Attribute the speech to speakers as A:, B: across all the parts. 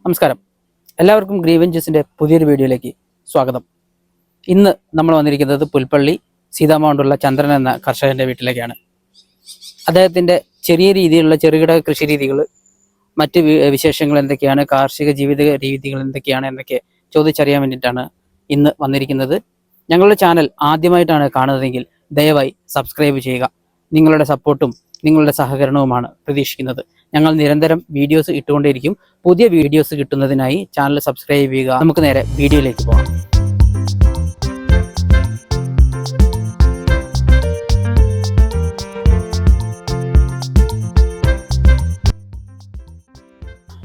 A: നമസ്കാരം, എല്ലാവർക്കും ഗ്രീവഞ്ചസിൻ്റെ പുതിയൊരു വീഡിയോയിലേക്ക് സ്വാഗതം. ഇന്ന് നമ്മൾ വന്നിരിക്കുന്നത് പുൽപ്പള്ളി സീതാമൗണ്ടുള്ള ചന്ദ്രൻ എന്ന കർഷകൻ്റെ വീട്ടിലേക്കാണ്. അദ്ദേഹത്തിൻ്റെ ചെറിയ രീതിയിലുള്ള ചെറുകിട കൃഷി രീതികൾ, മറ്റ് വിശേഷങ്ങൾ എന്തൊക്കെയാണ്, കാർഷിക ജീവിത രീതികൾ എന്തൊക്കെയാണ് എന്നൊക്കെ ചോദിച്ചറിയാൻ വേണ്ടിയിട്ടാണ് ഇന്ന് വന്നിരിക്കുന്നത്. ഞങ്ങളുടെ ചാനൽ ആദ്യമായിട്ടാണ് കാണുന്നതെങ്കിൽ ദയവായി സബ്സ്ക്രൈബ് ചെയ്യുക. നിങ്ങളുടെ സപ്പോർട്ടും നിങ്ങളുടെ സഹകരണവുമാണ് പ്രതീക്ഷിക്കുന്നത്. ഞങ്ങൾ നിരന്തരം വീഡിയോസ് ഇട്ടുകൊണ്ടേയിരിക്കും. പുതിയ വീഡിയോസ് കിട്ടുന്നതിനായി ചാനൽ സബ്സ്ക്രൈബ് ചെയ്യുക. നമുക്ക് നേരെ വീഡിയോയിലേക്ക് പോകാം.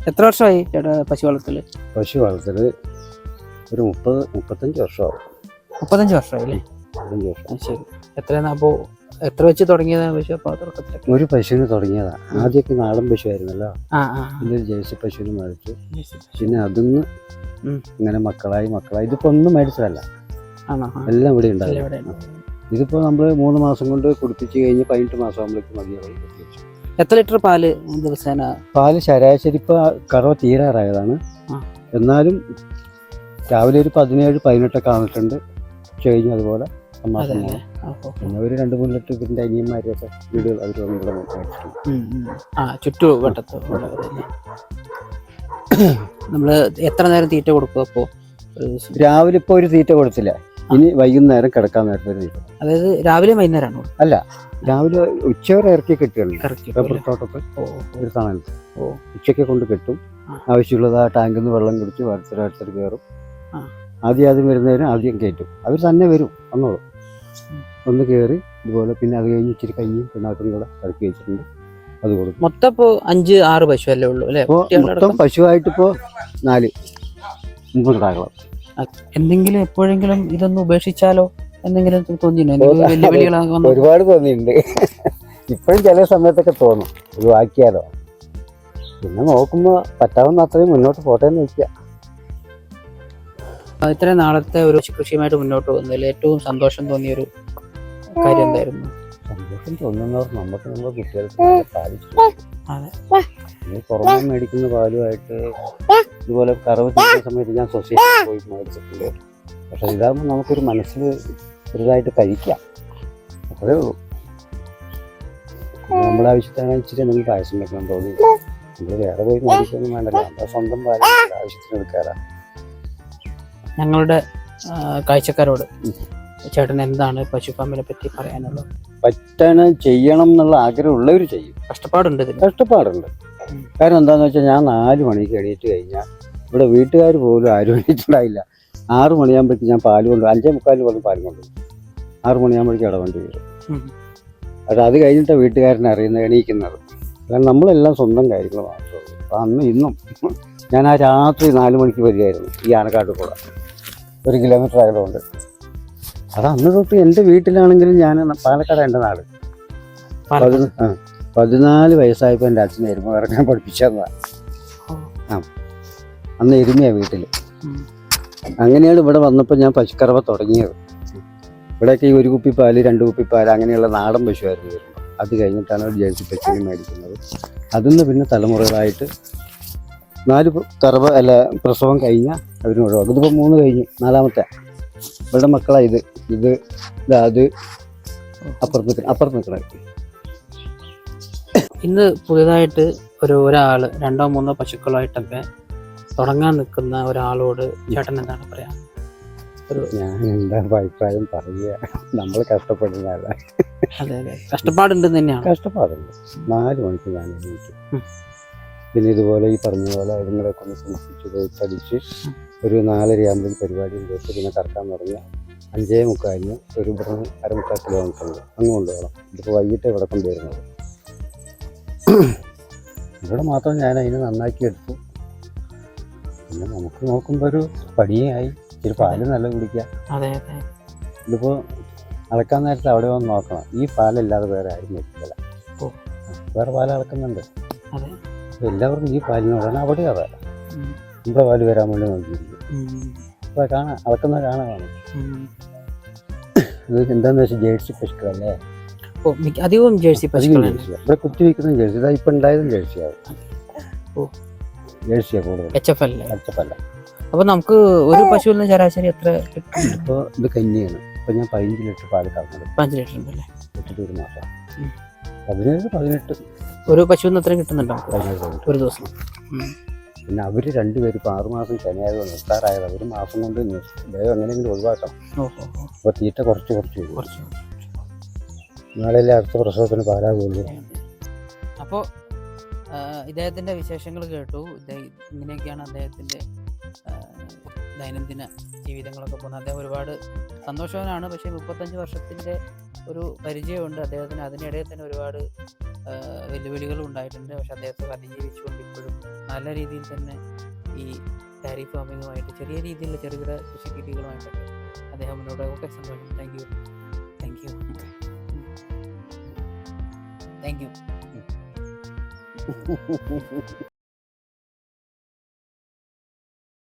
A: എത്ര വർഷമായി ചേട്ടാ പശു വളർത്തൽ?
B: പശു വളർത്തൽ ഒരു 30-35 വർഷമാവും.
A: 35 വർഷമായി അല്ലേ?
B: 35 വർഷം.
A: ശരി. എത്രയാണ് അപ്പോൾ എത്ര വെച്ച് തുടങ്ങിയതാണ് പശു? അപ്പോൾ തുടക്കത്തിലൊക്കെ
B: ഒരു പശുവിന് തുടങ്ങിയതാണ്. ആദ്യമൊക്കെ നാടൻ പശു ആയിരുന്നല്ലോ. പിന്നെ ഒരു ജേഴ്സി പശുവിന് മേടിച്ചു. പിന്നെ അതിന്ന് ഇങ്ങനെ മക്കളായി ഇതിപ്പോ ഒന്നും മേടിച്ചതല്ല, എല്ലാം ഇവിടെ ഉണ്ടാവും. ഇതിപ്പോ നമ്മള് 3 മാസം കൊണ്ട് കുടിപ്പിച്ച് കഴിഞ്ഞ് 18 മാസം ആകുമ്പോഴേക്കും മതിയാവും.
A: എത്ര ലിറ്റർ പാല് ദിവസേന?
B: പാല് ശരാശരി ഇപ്പൊ കറവ തീരാറായതാണ്. എന്നാലും രാവിലെ ഒരു 17-18 ആവുന്നുണ്ട്. കഴിഞ്ഞ് അതുപോലെ പിന്നെ ഒരു 2-3 ലിറ്റർ ഇതിന്റെ അനിയന്മാരെയൊക്കെ വീടുകൾ അവർ
A: ചുറ്റുവട്ടത്ത് നമ്മള് എത്ര നേരം തീറ്റ കൊടുക്കും? അപ്പോ
B: രാവിലെ ഇപ്പൊ ഒരു തീറ്റ കൊടുത്തില്ല, ഇനി വൈകുന്നേരം കിടക്കാൻ നേരത്തെ ഒരു തീറ്റ.
A: അതായത് രാവിലെ വൈകുന്നേരമാണോ?
B: അല്ല, രാവിലെ ഉച്ചവരെ ഇറക്കി കെട്ടുകയാണ്. റബ്ബർ തോട്ടത്ത് ഒരു തണലത്ത് ഉച്ചയ്ക്ക് കൊണ്ട് കെട്ടും. ആവശ്യമുള്ളത് ആ ടാങ്കിൽ നിന്ന് വെള്ളം കുടിച്ച് വരച്ചൊരു കയറും. ആദ്യം വരുന്നതിന് ആദ്യം കയറ്റും. അവർ തന്നെ വരും, വന്നോളും. ഒന്ന് കയറി ഇതുപോലെ. പിന്നെ അത് കഴിഞ്ഞ് ഇച്ചിരി കഞ്ഞിയും പിണ്ണാക്കും കൂടെ ഇറക്കി വെച്ചിട്ടുണ്ട്, അത് കൊടുക്കും.
A: മൊത്തം ഇപ്പോൾ 5-6 പശു അല്ലേ ഉള്ളൂ അല്ലേ?
B: മൊത്തം പശുവായിട്ടിപ്പോ 4-3 കിടാകളം.
A: എന്തെങ്കിലും എപ്പോഴെങ്കിലും ഇതൊന്ന് ഉപേക്ഷിച്ചാലോ എന്തെങ്കിലും തോന്നിയിട്ടുണ്ടോ?
B: ഒരുപാട് തോന്നിയിട്ടുണ്ട്. ഇപ്പോഴും ചില സമയത്തൊക്കെ തോന്നും ഒഴിവാക്കിയാലോ. പിന്നെ നോക്കുമ്പോ പറ്റാവുന്ന അത്രയും മുന്നോട്ട് പോട്ടെ എന്ന് വെക്കുക.
A: ഇത്രയും നാളത്തെ ഒരു കൃഷിയുമായിട്ട് മുന്നോട്ട് പോകുന്നതിൽ ഏറ്റവും സന്തോഷം തോന്നിയൊരു കാര്യം എന്തായിരുന്നു?
B: സന്തോഷം തോന്നുന്നവർ നമുക്ക് നമ്മുടെ കുട്ടികൾക്ക് പാലിച്ചു. പുറമെ മേടിക്കുന്ന പാലുമായിട്ട് ഇതുപോലെ കറവ് ചെയ്യുന്ന സമയത്ത് ഞാൻ സൊസൈറ്റി പോയി മേടിച്ചിട്ടുണ്ട്. പക്ഷെ ഇതാകുമ്പോൾ നമുക്കൊരു മനസ്സിൽ ചെറുതായിട്ട് കഴിക്കാം, അത്രേ ഉള്ളൂ. നമ്മുടെ ആവശ്യത്തിനാണ് ഇച്ചിരി എന്തെങ്കിലും പായസം വെക്കണം തോന്നി. നമ്മൾ വേറെ പോയി മേടിക്കൊന്നും വേണ്ടല്ലോ, നമ്മുടെ സ്വന്തം പാല് ആവശ്യത്തിന് എടുക്കാറാണ്.
A: ഞങ്ങളുടെ കാഴ്ചക്കാരോട് ചേട്ടൻ എന്താണ് പശു ഫാമിനെ പറ്റി പറയാനുള്ളത്?
B: ചെയ്യണം എന്നുള്ള ആഗ്രഹമുള്ളവർ ചെയ്യും.
A: കഷ്ടപ്പാടുണ്ട്.
B: കാരണം എന്താണെന്ന് വെച്ചാൽ ഞാൻ 4 മണിക്ക് എണീറ്റ് കഴിഞ്ഞാൽ ഇവിടെ വീട്ടുകാർ പോലും ആരും എണീറ്റുണ്ടായില്ല. 6 മണിയാകുമ്പോഴേക്കും ഞാൻ പാല് കൊണ്ട് 5:45 പോലെ പാല് കൊണ്ടുപോകും. 6 മണിയാകുമ്പോഴേക്കും അവിടെ വണ്ടി വരും. പക്ഷെ അത് കഴിഞ്ഞിട്ട് വീട്ടുകാരനെ അറിയുന്നത് എണീക്കുന്നത്. കാരണം നമ്മളെല്ലാം സ്വന്തം കാര്യങ്ങൾ മാത്രമേ ഉള്ളൂ. അപ്പം അന്ന് ഇന്നും ഞാൻ ആ രാത്രി 4 മണിക്ക് വരികയായിരുന്നു ഈ ആനക്കാട്ട് കൂടെ. 1 കിലോമീറ്റർ അകലമുണ്ട്. അത് അന്ന് തൊട്ട് എൻ്റെ വീട്ടിലാണെങ്കിലും ഞാൻ പാലക്കാട് എൻ്റെ നാട്. 14 വയസ്സായപ്പോൾ എൻ്റെ അച്ഛനെ എരുമ ഇറക്കാൻ പഠിപ്പിച്ചതാണ്. അന്ന് എരുമയാണ് വീട്ടിൽ. അങ്ങനെയാണ് ഇവിടെ വന്നപ്പോൾ ഞാൻ പശുക്കറവ തുടങ്ങിയത്. ഇവിടെയൊക്കെ ഈ 1 കുപ്പിപ്പാല് 2 കുപ്പിപ്പാല് അങ്ങനെയുള്ള നാടൻ പശുവായിരുന്നു വരുമ്പോൾ. അത് കഴിഞ്ഞിട്ടാണ് ഒരു ജേഴ്സി പശുവിനെ മേടിക്കുന്നത്. അതിന്ന് പിന്നെ തലമുറകളായിട്ട് 4 പ്രസവം കഴിഞ്ഞാൽ അതിന് ഒഴിവാക്കും. ഇതിപ്പോൾ 3 കഴിഞ്ഞ് 4ാമത്തെ ഇവരുടെ മക്കളാണ്. അത് അപ്പുറത്ത് നിൽക്കണം.
A: ഇന്ന് പുതിയതായിട്ട് ഒരാൾ 2-3 പശുക്കളായിട്ടൊക്കെ തുടങ്ങാൻ നിൽക്കുന്ന ഒരാളോട് ചേട്ടൻ എന്താണ് പറയാ?
B: ഞാൻ എന്താ അഭിപ്രായം പറയുക, നമ്മൾ കഷ്ടപ്പെടുന്നതല്ല.
A: അതെ, കഷ്ടപ്പാടുണ്ടെന്ന് തന്നെയാണ്.
B: കഷ്ടപ്പാടുണ്ട്. 4 മണിക്ക് ഞാൻ എണീക്കും. പിന്നെ ഇതുപോലെ ഈ പറഞ്ഞ പോലെ ഇതുങ്ങളൊക്കെ ഒന്ന് കുളിപ്പിച്ച് പഠിച്ച് ഒരു 4:30 ആകുമ്പോഴേക്കും പരിപാടിയും കേട്ട് പിന്നെ കറക്കാൻ തുടങ്ങിയ 5:45 ഒരു 1.5 കിലോമീറ്റർ ഉണ്ട്, അങ്ങ് കൊണ്ടുപോകണം. ഇതിപ്പോൾ വൈകിട്ട് ഇവിടെ കൊണ്ടുവരുന്നത്. ഇവിടെ മാത്രം ഞാൻ അതിനെ നന്നാക്കി എടുത്തു. പിന്നെ നമുക്ക് നോക്കുമ്പോൾ ഒരു പടിയായി. ഇച്ചിരി പാല് നല്ല കുടിക്കാം. ഇതിപ്പോൾ അളക്കാൻ നേരത്തെ അവിടെ വന്ന് നോക്കണം. ഈ പാലല്ലാതെ വേറെ ആരും വെക്കില്ല. വേറെ പാൽ അളക്കുന്നുണ്ട്. എല്ലാവർക്കും ഈ പാലിനോടാണ് അവിടെ. അതെ, നമ്മുടെ പാല് വരാൻ വേണ്ടി നോക്കിയിരിക്കും. അപ്പോൾ കാണാം, അളക്കുന്ന കാണാനാണ്. എന്താന്ന് വെച്ചാൽ ജേഴ്സി പശുക്കളല്ലേ
A: അധികവും ജേഴ്സി പശുക്കൾ.
B: ഇവിടെ കുത്തി വയ്ക്കുന്ന ജേഴ്സി. ഇതാ ഇപ്പം ഉണ്ടായതും ജേഴ്സിയാവും. ജേഴ്സിയാണ് കൂടുതൽ.
A: HF അല്ലേ?
B: പച്ചപ്പല്ല.
A: അപ്പൊ നമുക്ക് ഒരു പശുവിൽ നിന്ന് ശരാശരി എത്ര കിട്ടും?
B: ഇപ്പോൾ ഇത് കഞ്ഞിയാണ്. ഇപ്പം ഞാൻ 15 ലിറ്റർ പാല് കറന്നത്.
A: 5 ലിറ്റർ ഉണ്ടല്ലേ?
B: ഇട്ടിട്ട് ഒരു മാസം 17, 18.
A: ഒരു പശുവിൽ നിന്ന് എത്ര കിട്ടുന്നുണ്ടോ
B: 17
A: ഒരു ദിവസം?
B: പിന്നെ അവർ രണ്ടുപേരും ഇപ്പോൾ 6 മാസം ശനിയായത് നിർത്താറായത്. ഒരു മാസം കൊണ്ട് വേഗം എങ്ങനെയെങ്കിലും ഒഴിവാക്കണം. അപ്പോൾ തീറ്റ കുറച്ച് വരും. നാളെയല്ലേ അടുത്ത പ്രസവത്തിന് പാലാകുള്ളൂ.
A: അപ്പോൾ ഇദ്ദേഹത്തിൻ്റെ വിശേഷങ്ങൾ കേട്ടു. ഇങ്ങനെയൊക്കെയാണ് അദ്ദേഹത്തിൻ്റെ ദൈനംദിന ജീവിതങ്ങളൊക്കെ പോകുന്നത്. അദ്ദേഹം ഒരുപാട് സന്തോഷവാനാണ്. പക്ഷേ 35 വർഷത്തിൻ്റെ ഒരു പരിചയമുണ്ട് അദ്ദേഹത്തിന്. അതിനിടയിൽ തന്നെ ഒരുപാട് വെല്ലുവിളികളും ഉണ്ടായിട്ടുണ്ട്. പക്ഷെ അദ്ദേഹത്തെ അതിജീവിച്ചുകൊണ്ട് ഇപ്പോഴും നല്ല രീതിയിൽ തന്നെ ഈ ഡയറി ഫാമിങ്ങുമായിട്ട് ചെറിയ രീതിയിലുള്ള ചെറുകിട കൃഷിരീതികളുമായിട്ടൊക്കെ അദ്ദേഹം മുന്നോട്ട്. ഓക്കെ, സന്തോഷം. Thank you.